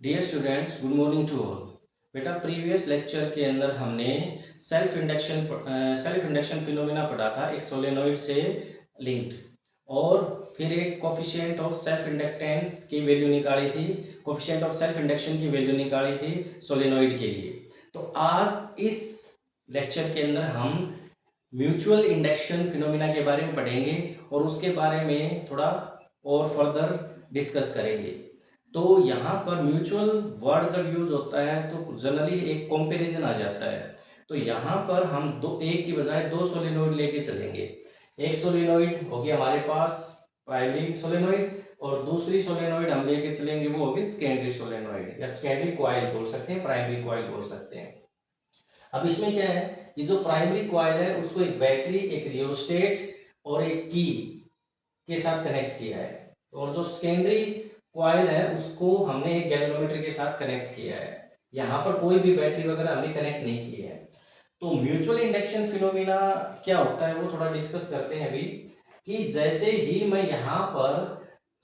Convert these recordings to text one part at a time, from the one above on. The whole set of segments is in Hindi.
Dear students, good morning to all. बेटा, प्रीवियस लेक्चर के अंदर हमने सेल्फ इंडक्शन फिनोमेना पढ़ा था, एक सोलेनोइड से लिंक्ड, और फिर एक कोफिशिएंट ऑफ सेल्फ इंडक्टेंस की वैल्यू निकाली थी, कोफिशिएंट ऑफ सेल्फ इंडक्शन की वैल्यू निकाली थी सोलेनोइड के लिए। तो आज इस लेक्चर के अंदर हम म्यूचुअल इंडक्शन फिनोमेना के बारे में पढ़ेंगे और उसके बारे में थोड़ा और फर्दर डिस्कस करेंगे। तो यहाँ पर म्यूचुअल वर्ड जब यूज होता है तो जनरली एक कंपैरिजन आ जाता है। तो यहाँ पर हम दो, एक की बजाय दो सोलेनोइड लेके चलेंगे। एक सोलेनोइड होगी हमारे पास प्राइमरी सोलेनोइड, और दूसरी सोलेनोइड हम लेके चलेंगे वो होगी सेकेंडरी सोलेनोइड, या सेकेंडरी कॉइल बोल सकते हैं, प्राइमरी कॉइल बोल सकते हैं। अब इसमें क्या है, ये जो प्राइमरी कॉइल है उसको एक बैटरी, एक रियोस्टेट और एक की के साथ कनेक्ट किया है, और जो सेकेंडरी कॉइल है उसको हमने एक गैल्वेनोमीटर के साथ कनेक्ट किया है। यहाँ पर कोई भी बैटरी वगैरह हमने कनेक्ट नहीं की है। तो म्यूचुअल इंडक्शन फिनोमिना क्या होता है वो थोड़ा डिस्कस करते हैं अभी। कि जैसे ही मैं यहाँ पर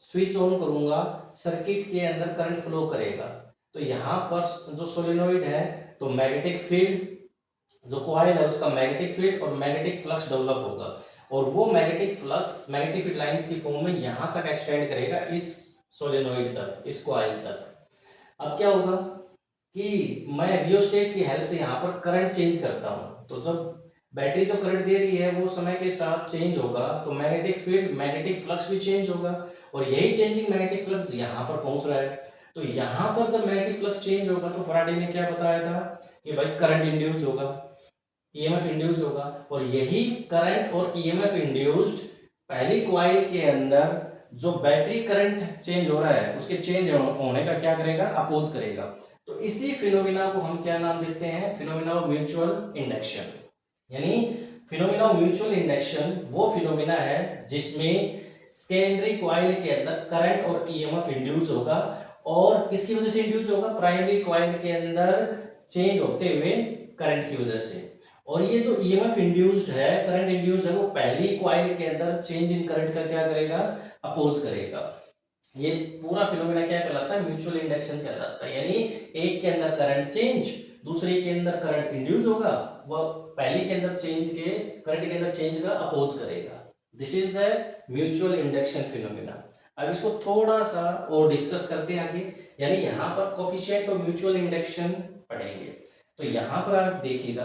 स्विच ऑन करूंगा, सर्किट के अंदर करंट फ्लो करेगा। तो यहाँ पर जो सोलेनोइड है, तो मैग्नेटिक फील्ड, जो कॉइल है उसका मैग्नेटिक फील्ड और मैग्नेटिक फ्लक्स डेवलप होगा, और वो magnetic flux magnetic field lines की फॉर्म में यहां तक एक्सटेंड करेगा, इस सोलेनोइड तक, इस कॉइल तक। अब क्या होगा कि मैं रियोस्टेट की हेल्प से यहाँ पर करंट चेंज करता हूँ, तो जब बैटरी जो करंट दे रही है वो समय के साथ चेंज होगा, तो मैग्नेटिक फील्ड मैग्नेटिक फ्लक्स भी चेंज होगा, और यही चेंजिंग मैग्नेटिक फ्लक्स यहाँ पर पहुंच रहा है। तो यहाँ पर जब मैग्नेटिक फ्लक्स चेंज होगा तो फराडे ने क्या बताया था कि भाई करंट इंड्यूस होगा, ईएमएफ इंड्यूस होगा, और यही करंट और ईएमएफ इंड्यूस्ड पहली कॉइल के अंदर जो बैटरी करंट चेंज हो रहा है उसके चेंज होने का क्या करेगा, अपोज करेगा। तो इसी फिनोमिना को हम क्या नाम देते हैं, फिनोमिना ऑफ म्यूचुअल इंडक्शन। यानी फिनोमिना ऑफ म्यूचुअल इंडक्शन वो फिनोमिना है जिसमें सेकेंडरी कॉइल के अंदर करंट और ईएमएफ इंड्यूस होगा, और किसकी वजह से इंड्यूस होगा, प्राइमरी कॉइल के अंदर चेंज होते हुए करंट की वजह से। और ये जो ईएमएफ इंड्यूस्ड है, करंट इंड्यूस्ड है, वो पहली कॉइल के अंदर चेंज इन करंट का क्या करेगा, अपोज करेगा। ये पूरा फिनोमेना क्या कहलाता है, म्यूचुअल इंडक्शन कहलाता है। यानी एक के अंदर करंट चेंज, दूसरे के अंदर करंट इंड्यूस होगा, वह पहली के अंदर चेंज के करंट के अंदर चेंज का अपोज करेगा। This is the mutual induction phenomena. अब इसको थोड़ा सा और डिस्कस करते हैं आगे। यानी यहाँ पर कोफिशिएंट ऑफ म्यूचुअल इंडक्शन पढ़ेंगे। तो यहाँ पर आप देखिएगा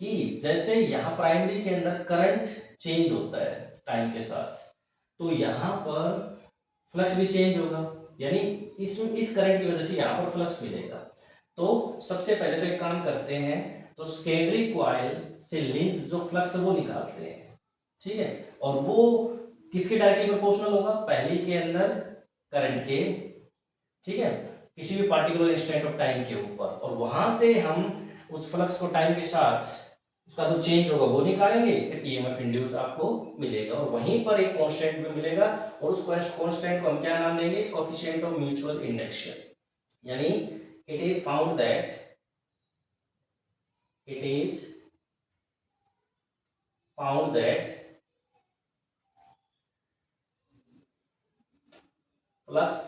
कि जैसे यहाँ प्राइमरी के अंदर करंट चेंज होता है टाइम के साथ, तो यहाँ पर फ्लक्स भी चेंज होगा। यानी इस करंट की वजह से यहाँ पर फ्लक्स मिलेगा। तो सबसे पहले तो एक काम करते हैं, तो सेकेंडरी कॉइल से लिंक्ड जो फ्लक्स है वो निकालते हैं, ठीक है। और वो किसके डायरेक्टली प्रोपोर्शनल होगा, पहली के अंदर करंट के, ठीक है, किसी भी पार्टिकुलर इंस्टेंट ऑफ टाइम के ऊपर, और वहां से हम उस फ्लक्स को टाइम के साथ उसका जो चेंज होगा वो निकालेंगे, फिर ईएमएफ इंड्यूस आपको मिलेगा, और वहीं पर एक कांस्टेंट भी मिलेगा, और उस कांस्टेंट को हम क्या नाम देंगे, कोएफिशिएंट ऑफ म्यूचुअल इंडक्शन। यानी it is found that it is found that flux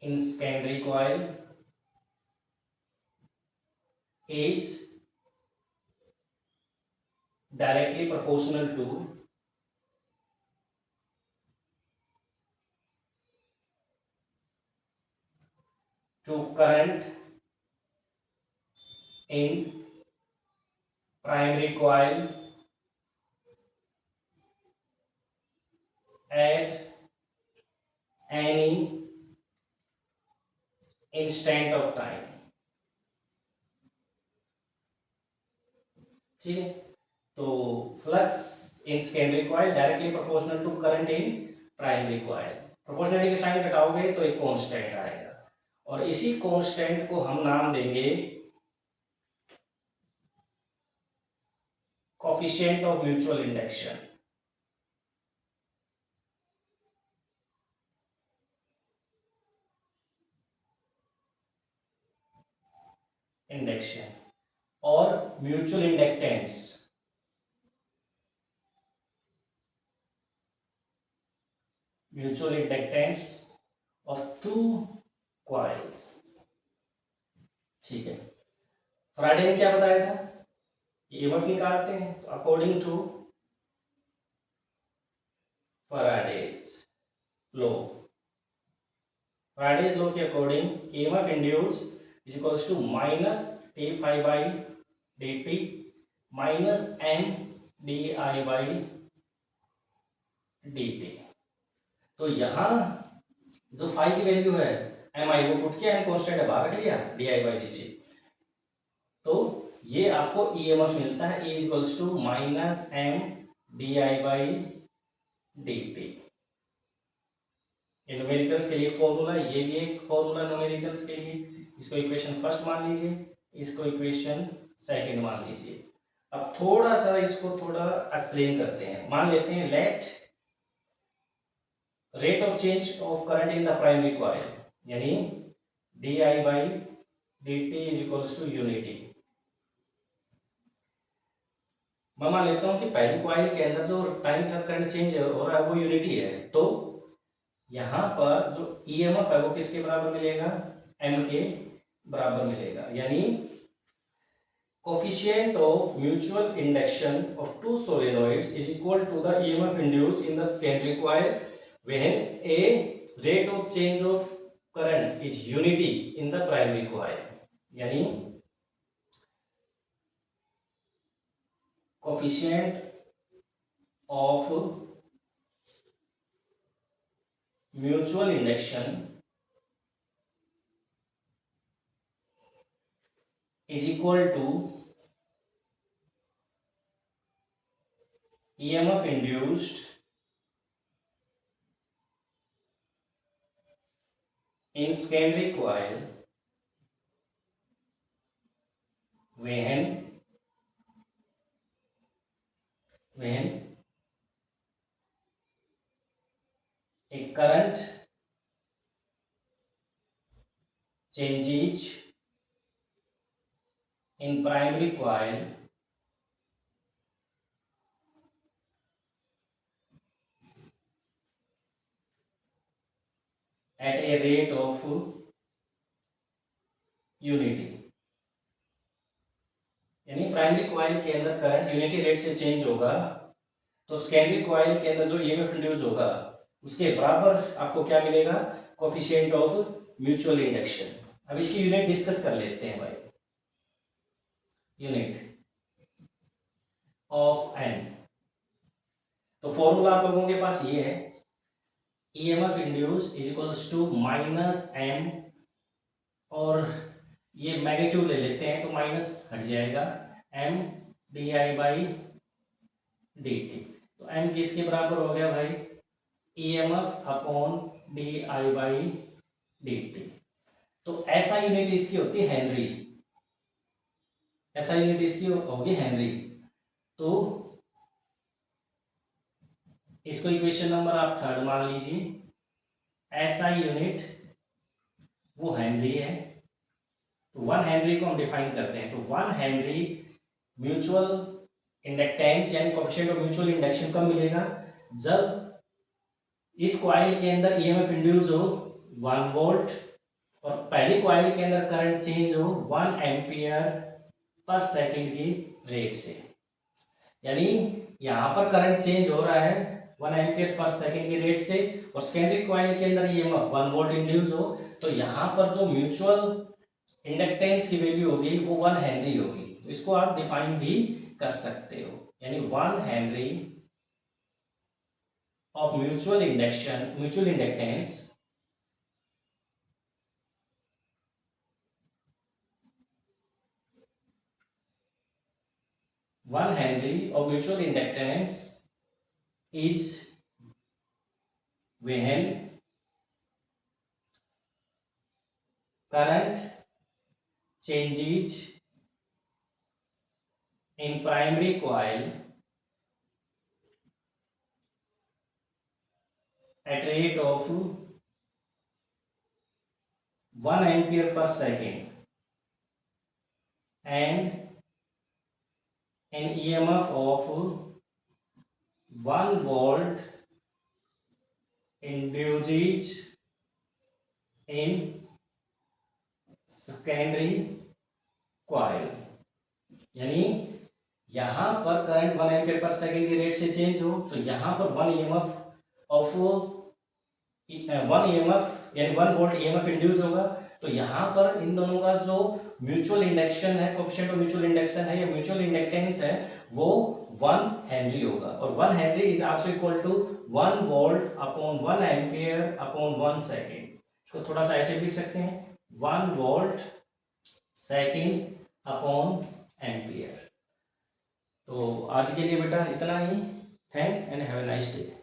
in secondary coil is directly proportional to current in primary coil at any instant of time, ठीक है। तो flux in secondary coil directly proportional to current in primary coil, proportionality के साइन घटाओगे तो एक कांस्टेंट आएगा, और इसी कांस्टेंट को हम नाम देंगे coefficient of mutual induction. Induction और mutual inductance, mutual inductance of two coils. ठीक है, फराडे ने क्या बताया था, ईएमएफ निकालते हैं तो according to Faraday's law, Faraday's law के according EMF induce is equals to minus T phi by D T minus M D I by D T. तो यहां जो फाई की वैल्यू है एम आई वो पुट किया, एम कॉन्स्टेंट है बाहर रख लिया, D I by D T. तो ये आपको ईएमएफ मिलता है E equals to minus M D I by D T. ये न्यूमेरिकल्स के लिए फॉर्मूला, ये भी एक फॉर्मूला न्यूमेरिकल्स के लिए। इसको इक्वेशन फर्स्ट मान लीजिए, इसको इक्वेशन सेकंड मान लीजिए। अब थोड़ा सा इसको थोड़ा एक्सप्लेन करते हैं। मान लेते हैं let rate of change of current in the primary coil यानी D I by D T is equals to unity. मैं मान लेता हूं कि पहली कॉइल के अंदर जो टाइम के साथ करंट चेंज हो रहा है वो यूनिटी है, तो यहां पर जो ईएमएफ है वो किसके बराबर मिलेगा, एम के बराबर मिलेगा। यानी coefficient of mutual induction of two solenoids is equal to the EMF induced in the secondary coil when a rate of change of current is unity in the primary coil. यानी coefficient of mutual induction is equal to EMF induced in secondary coil when a current changes in primary coil at a rate of unity. यानी प्राइमरी कॉइल के अंदर करंट यूनिटी रेट से चेंज होगा तो सेकेंडरी कॉइल के अंदर जो ईएमएफ इंड्यूस होगा उसके बराबर आपको क्या मिलेगा, कोफिशिएंट ऑफ म्यूचुअल इंडक्शन। अब इसकी यूनिट डिस्कस कर लेते हैं भाई। यूनिट ऑफ एन, तो फॉर्मूला आप लोगों के पास ये है, EMF induce is equals to minus M, और ये मैग्नीट्यूड ले लेते हैं तो माइनस हट जाएगा, M D I by D T. तो एम किसके बराबर हो गया भाई, EMF upon D I by D T. तो ऐसा यूनिट इसकी होती है हेनरी, ऐसा यूनिट इसकी होगी हेनरी। तो इसको इक्वेशन नंबर आप थर्ड मान लीजिए, ऐसा यूनिट वो हेनरी है। तो 1 हेनरी को हम डिफाइन करते हैं, तो 1 हेनरी म्यूचुअल इंडक्टेंस यानी कोएफिशिएंट ऑफ म्यूचुअल इंडक्शन कब मिलेगा, जब इस कॉइल के अंदर ईएमएफ इंड्यूस हो 1 वोल्ट और पहली कॉइल के अंदर करंट चेंज हो 1 एम्पियर पर सेकंड की रेट से। यानी यहां पर करंट चेंज हो रहा है 1 एम्पियर पर सेकंड की रेट से और सेकेंडरी कॉइल के अंदर ईएमएफ 1 वोल्ट इंड्यूस हो, तो यहां पर जो म्यूचुअल इंडक्टेंस की वैल्यू होगी वो 1 हेनरी होगी। तो इसको आप डिफाइन भी कर सकते हो, यानी 1 Henry of mutual inductance One Henry of mutual inductance is when current changes in primary coil at rate of 1 ampere per second and an EMF of 1 volt induces in secondary coil, यानी यहां पर करंट 1 एम्पीयर पर सेकंड की रेट से चेंज हो तो यहां पर 1 ईएमएफ ऑफ 1 ईएमएफ यानी 1 वोल्ट ईएमएफ इंड्यूस होगा। तो यहां पर इन दोनों का जो म्यूचुअल इंडक्शन है, कोएफिशिएंट ऑफ म्यूचुअल इंडक्शन है या म्यूचुअल इंडक्टेंस है, वो 1 हेनरी होगा। और 1 henry is also equal to 1 volt upon 1 ampere upon 1 second. इसको थोड़ा सा ऐसे लिख सकते हैं, 1 वोल्ट सेकंड अपॉन एम्पीयर। तो आज के लिए बेटा इतना ही। Thanks and have a nice day.